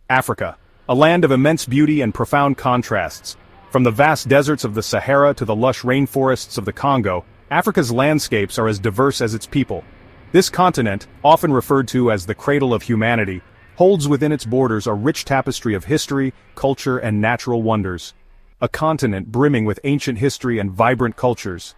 Africa, a land of immense beauty and profound contrasts. From the vast deserts of the Sahara to the lush rainforests of the Congo, Africa's landscapes are as diverse as its people. This continent, often referred to as the cradle of humanity, holds within its borders a rich tapestry of history, culture, and natural wonders. A continent brimming with ancient history and vibrant cultures.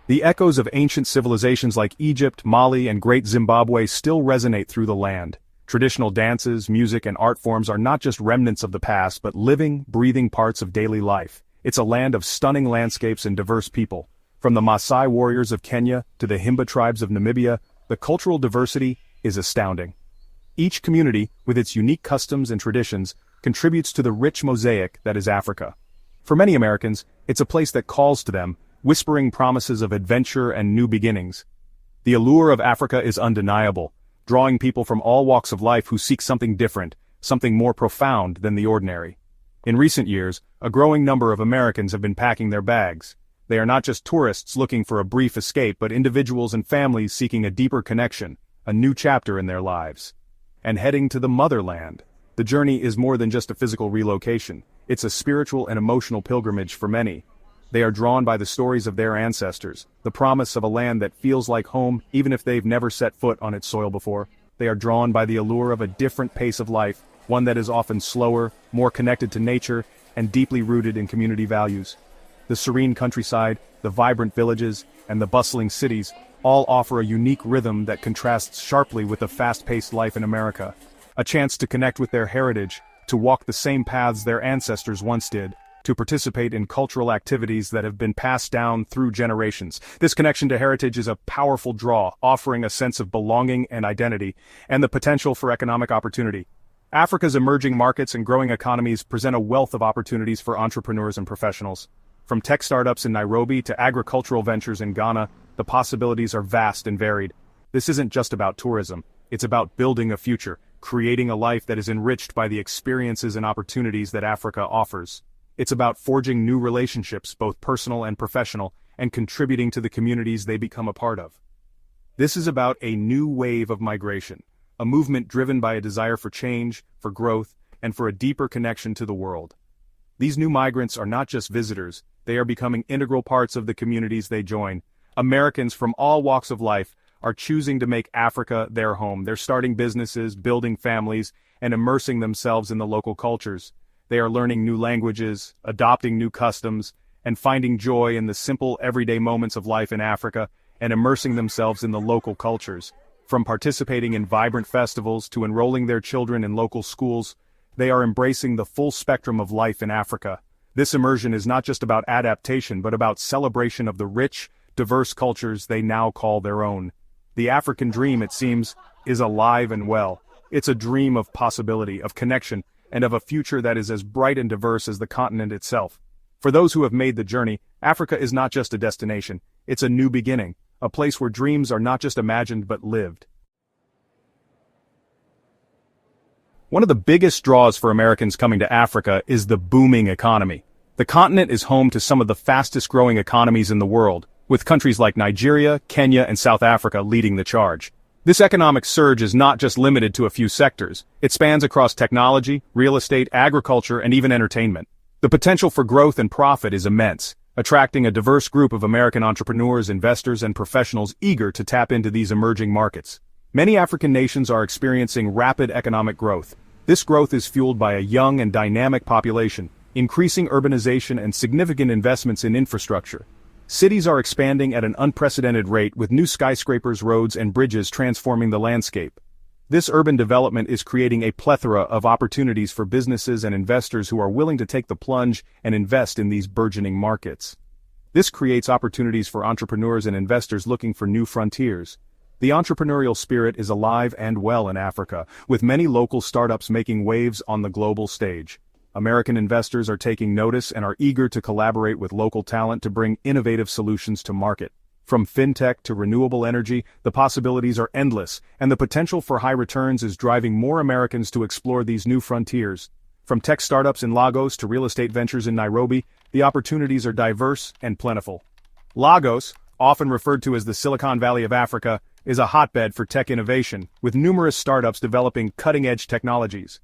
The echoes of ancient civilizations like Egypt, Mali, and Great Zimbabwe still resonate through the land. Traditional dances, music, and art forms are not just remnants of the past but living, breathing parts of daily life. It's a land of stunning landscapes and diverse people. From the Maasai warriors of Kenya to the Himba tribes of Namibia, the cultural diversity is astounding. Each community, with its unique customs and traditions, contributes to the rich mosaic that is Africa. For many Americans, it's a place that calls to them, whispering promises of adventure and new beginnings. The allure of Africa is undeniable, drawing people from all walks of life who seek something different, something more profound than the ordinary. In recent years, a growing number of Americans have been packing their bags. They are not just tourists looking for a brief escape but individuals and families seeking a deeper connection, a new chapter in their lives. And heading to the motherland. The journey is more than just a physical relocation, it's a spiritual and emotional pilgrimage for many. They are drawn by the stories of their ancestors, the promise of a land that feels like home even if they've never set foot on its soil before. They are drawn by the allure of a different pace of life, one that is often slower, more connected to nature, and deeply rooted in community values. The serene countryside, the vibrant villages, and the bustling cities all offer a unique rhythm that contrasts sharply with the fast-paced life in America. A chance to connect with their heritage, to walk the same paths their ancestors once did, to participate in cultural activities that have been passed down through generations. This connection to heritage is a powerful draw, offering a sense of belonging and identity, and the potential for economic opportunity. Africa's emerging markets and growing economies present a wealth of opportunities for entrepreneurs and professionals. From tech startups in Nairobi to agricultural ventures in Ghana, the possibilities are vast and varied. This isn't just about tourism, it's about building a future, creating a life that is enriched by the experiences and opportunities that Africa offers. It's about forging new relationships, both personal and professional, and contributing to the communities they become a part of. This is about a new wave of migration, a movement driven by a desire for change, for growth, and for a deeper connection to the world. These new migrants are not just visitors, they are becoming integral parts of the communities they join. Americans from all walks of life are choosing to make Africa their home. They're starting businesses, building families, and immersing themselves in the local cultures. They are learning new languages, adopting new customs, and finding joy in the simple everyday moments of life in Africa, and immersing themselves in the local cultures. From participating in vibrant festivals to enrolling their children in local schools, they are embracing the full spectrum of life in Africa. This immersion is not just about adaptation but about celebration of the rich, diverse cultures they now call their own. The African dream, it seems, is alive and well. It's a dream of possibility, of connection, and of a future that is as bright and diverse as the continent itself. For those who have made the journey, Africa is not just a destination, it's a new beginning, a place where dreams are not just imagined but lived. One of the biggest draws for Americans coming to Africa is the booming economy. The continent is home to some of the fastest-growing economies in the world, with countries like Nigeria, Kenya, and South Africa leading the charge. This economic surge is not just limited to a few sectors. It spans across technology, real estate, agriculture, and even entertainment. The potential for growth and profit is immense, attracting a diverse group of American entrepreneurs, investors, and professionals eager to tap into these emerging markets. Many African nations are experiencing rapid economic growth. This growth is fueled by a young and dynamic population, increasing urbanization and significant investments in infrastructure. Cities are expanding at an unprecedented rate with new skyscrapers, roads, and bridges transforming the landscape. This urban development is creating a plethora of opportunities for businesses and investors who are willing to take the plunge and invest in these burgeoning markets. This creates opportunities for entrepreneurs and investors looking for new frontiers. The entrepreneurial spirit is alive and well in Africa, with many local startups making waves on the global stage. American investors are taking notice and are eager to collaborate with local talent to bring innovative solutions to market. From fintech to renewable energy, the possibilities are endless, and the potential for high returns is driving more Americans to explore these new frontiers. From tech startups in Lagos to real estate ventures in Nairobi, the opportunities are diverse and plentiful. Lagos, often referred to as the Silicon Valley of Africa, is a hotbed for tech innovation, with numerous startups developing cutting-edge technologies.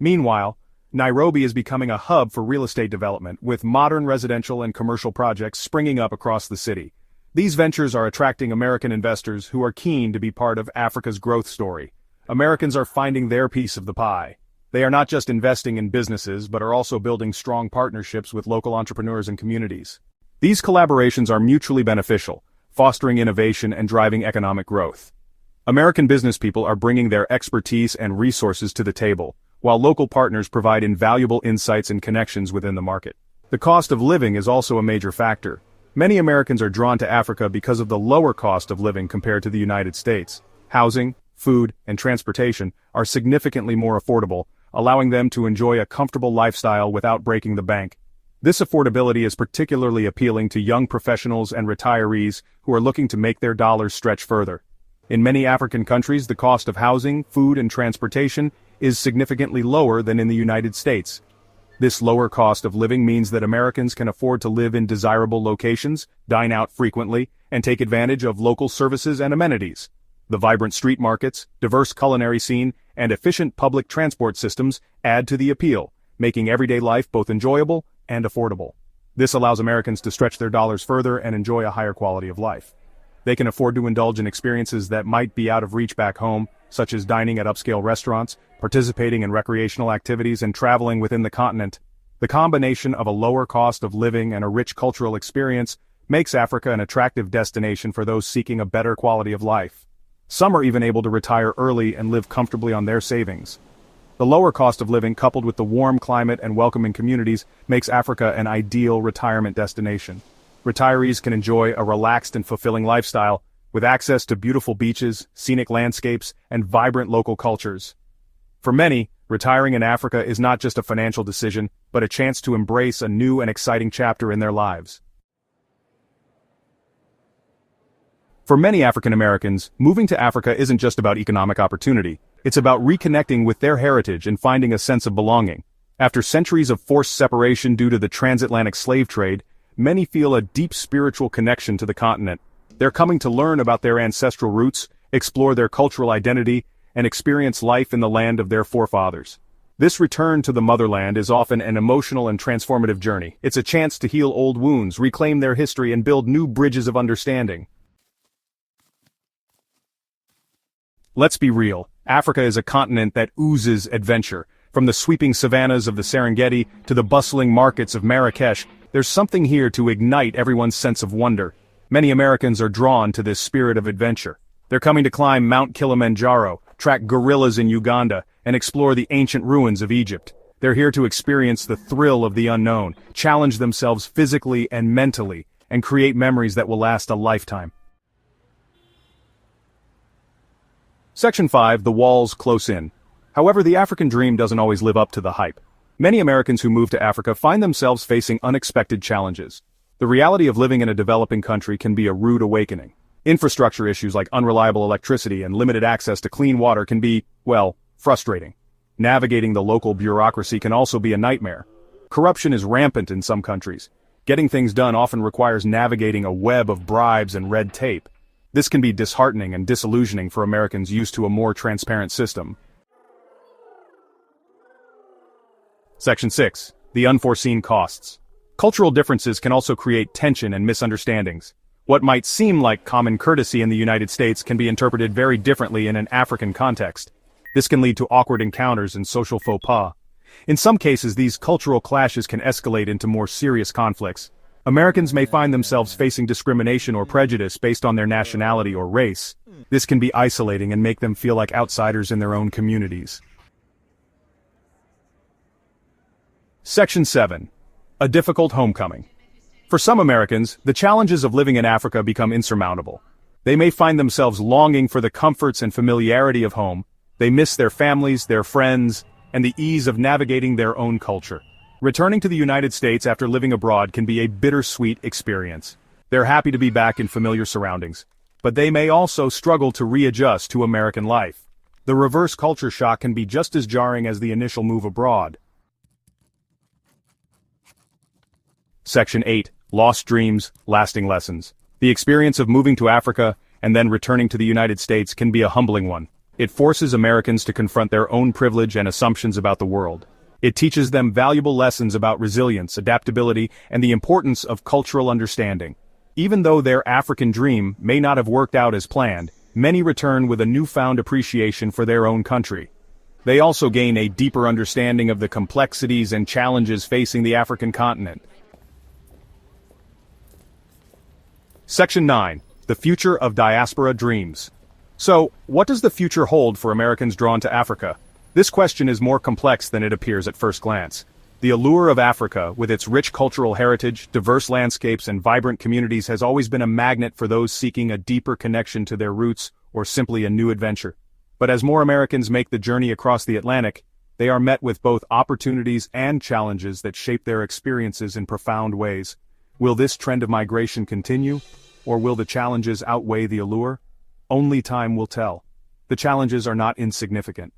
Meanwhile, Nairobi is becoming a hub for real estate development, with modern residential and commercial projects springing up across the city. These ventures are attracting American investors who are keen to be part of Africa's growth story. Americans are finding their piece of the pie. They are not just investing in businesses, but are also building strong partnerships with local entrepreneurs and communities. These collaborations are mutually beneficial, fostering innovation and driving economic growth. American businesspeople are bringing their expertise and resources to the table, while local partners provide invaluable insights and connections within the market. The cost of living is also a major factor. Many Americans are drawn to Africa because of the lower cost of living compared to the United States. Housing, food, and transportation are significantly more affordable, allowing them to enjoy a comfortable lifestyle without breaking the bank. This affordability is particularly appealing to young professionals and retirees who are looking to make their dollars stretch further. In many African countries, the cost of housing, food, and transportation is significantly lower than in the United States. This lower cost of living means that Americans can afford to live in desirable locations, dine out frequently, and take advantage of local services and amenities. The vibrant street markets, diverse culinary scene, and efficient public transport systems add to the appeal, making everyday life both enjoyable and affordable. This allows Americans to stretch their dollars further and enjoy a higher quality of life. They can afford to indulge in experiences that might be out of reach back home, such as dining at upscale restaurants, participating in recreational activities, and traveling within the continent. The combination of a lower cost of living and a rich cultural experience makes Africa an attractive destination for those seeking a better quality of life. Some are even able to retire early and live comfortably on their savings. The lower cost of living, coupled with the warm climate and welcoming communities, makes Africa an ideal retirement destination. Retirees can enjoy a relaxed and fulfilling lifestyle, with access to beautiful beaches, scenic landscapes, and vibrant local cultures. For many, retiring in Africa is not just a financial decision, but a chance to embrace a new and exciting chapter in their lives. For many African Americans, moving to Africa isn't just about economic opportunity. It's about reconnecting with their heritage and finding a sense of belonging. After centuries of forced separation due to the transatlantic slave trade, many feel a deep spiritual connection to the continent. They're coming to learn about their ancestral roots, explore their cultural identity, and experience life in the land of their forefathers. This return to the motherland is often an emotional and transformative journey. It's a chance to heal old wounds, reclaim their history, and build new bridges of understanding. Let's be real. Africa is a continent that oozes adventure. From the sweeping savannas of the Serengeti to the bustling markets of Marrakesh, there's something here to ignite everyone's sense of wonder. Many Americans are drawn to this spirit of adventure. They're coming to climb Mount Kilimanjaro, track gorillas in Uganda, and explore the ancient ruins of Egypt. They're here to experience the thrill of the unknown, challenge themselves physically and mentally, and create memories that will last a lifetime. Section 5. The Walls Close In. However, the African dream doesn't always live up to the hype. Many Americans who move to Africa find themselves facing unexpected challenges. The reality of living in a developing country can be a rude awakening. Infrastructure issues like unreliable electricity and limited access to clean water can be, well, frustrating. Navigating the local bureaucracy can also be a nightmare. Corruption is rampant in some countries. Getting things done often requires navigating a web of bribes and red tape. This can be disheartening and disillusioning for Americans used to a more transparent system. Section 6. The Unforeseen Costs. Cultural differences can also create tension and misunderstandings. What might seem like common courtesy in the United States can be interpreted very differently in an African context. This can lead to awkward encounters and social faux pas. In some cases, these cultural clashes can escalate into more serious conflicts. Americans may find themselves facing discrimination or prejudice based on their nationality or race. This can be isolating and make them feel like outsiders in their own communities. Section 7. A Difficult Homecoming. For some Americans, the challenges of living in Africa become insurmountable. They may find themselves longing for the comforts and familiarity of home. They miss their families, their friends, and the ease of navigating their own culture. Returning to the United States after living abroad can be a bittersweet experience. They're happy to be back in familiar surroundings, but they may also struggle to readjust to American life. The reverse culture shock can be just as jarring as the initial move abroad. Section 8. Lost Dreams, Lasting Lessons. The experience of moving to Africa and then returning to the United States can be a humbling one. It forces Americans to confront their own privilege and assumptions about the world. It teaches them valuable lessons about resilience, adaptability, and the importance of cultural understanding. Even though their African dream may not have worked out as planned, many return with a newfound appreciation for their own country. They also gain a deeper understanding of the complexities and challenges facing the African continent. Section 9. The Future of Diaspora Dreams. So, what does the future hold for Americans drawn to Africa? This question is more complex than it appears at first glance. The allure of Africa, with its rich cultural heritage, diverse landscapes, and vibrant communities, has always been a magnet for those seeking a deeper connection to their roots or simply a new adventure. But as more Americans make the journey across the Atlantic, they are met with both opportunities and challenges that shape their experiences in profound ways. Will this trend of migration continue, or will the challenges outweigh the allure? Only time will tell. The challenges are not insignificant.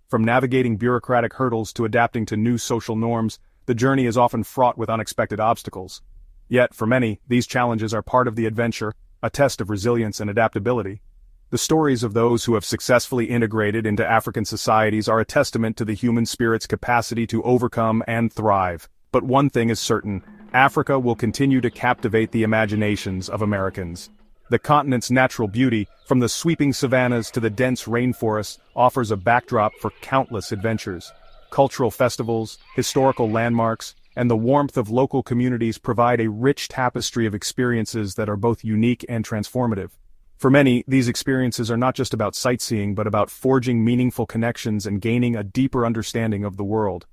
From navigating bureaucratic hurdles to adapting to new social norms, the journey is often fraught with unexpected obstacles. Yet, for many, these challenges are part of the adventure, a test of resilience and adaptability. The stories of those who have successfully integrated into African societies are a testament to the human spirit's capacity to overcome and thrive. But one thing is certain: Africa will continue to captivate the imaginations of Americans. The continent's natural beauty, from the sweeping savannas to the dense rainforests, offers a backdrop for countless adventures. Cultural festivals, historical landmarks, and the warmth of local communities provide a rich tapestry of experiences that are both unique and transformative. For many, these experiences are not just about sightseeing but about forging meaningful connections and gaining a deeper understanding of the world.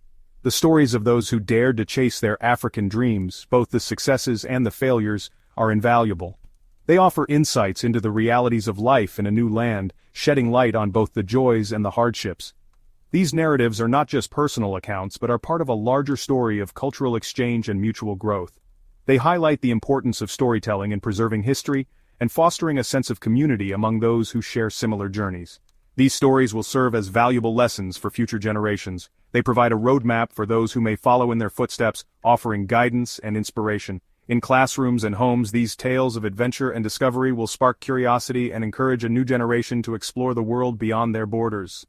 The stories of those who dared to chase their African dreams, both the successes and the failures, are invaluable. They offer insights into the realities of life in a new land, shedding light on both the joys and the hardships. These narratives are not just personal accounts but are part of a larger story of cultural exchange and mutual growth. They highlight the importance of storytelling in preserving history and fostering a sense of community among those who share similar journeys. These stories will serve as valuable lessons for future generations. They provide a roadmap for those who may follow in their footsteps, offering guidance and inspiration. In classrooms and homes, these tales of adventure and discovery will spark curiosity and encourage a new generation to explore the world beyond their borders.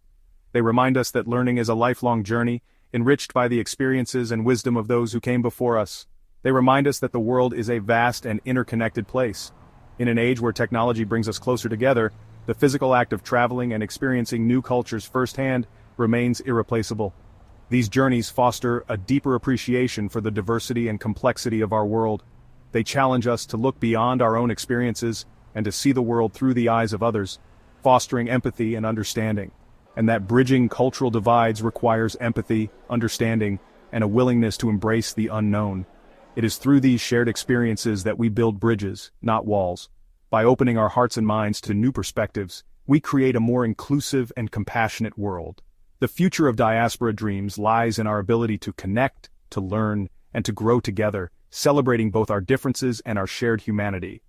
They remind us that learning is a lifelong journey, enriched by the experiences and wisdom of those who came before us. They remind us that the world is a vast and interconnected place. In an age where technology brings us closer together, the physical act of traveling and experiencing new cultures firsthand remains irreplaceable. These journeys foster a deeper appreciation for the diversity and complexity of our world. They challenge us to look beyond our own experiences and to see the world through the eyes of others, fostering empathy and understanding. And that bridging cultural divides requires empathy, understanding, and a willingness to embrace the unknown. It is through these shared experiences that we build bridges, not walls. By opening our hearts and minds to new perspectives, we create a more inclusive and compassionate world. The future of diaspora dreams lies in our ability to connect, to learn, and to grow together, celebrating both our differences and our shared humanity.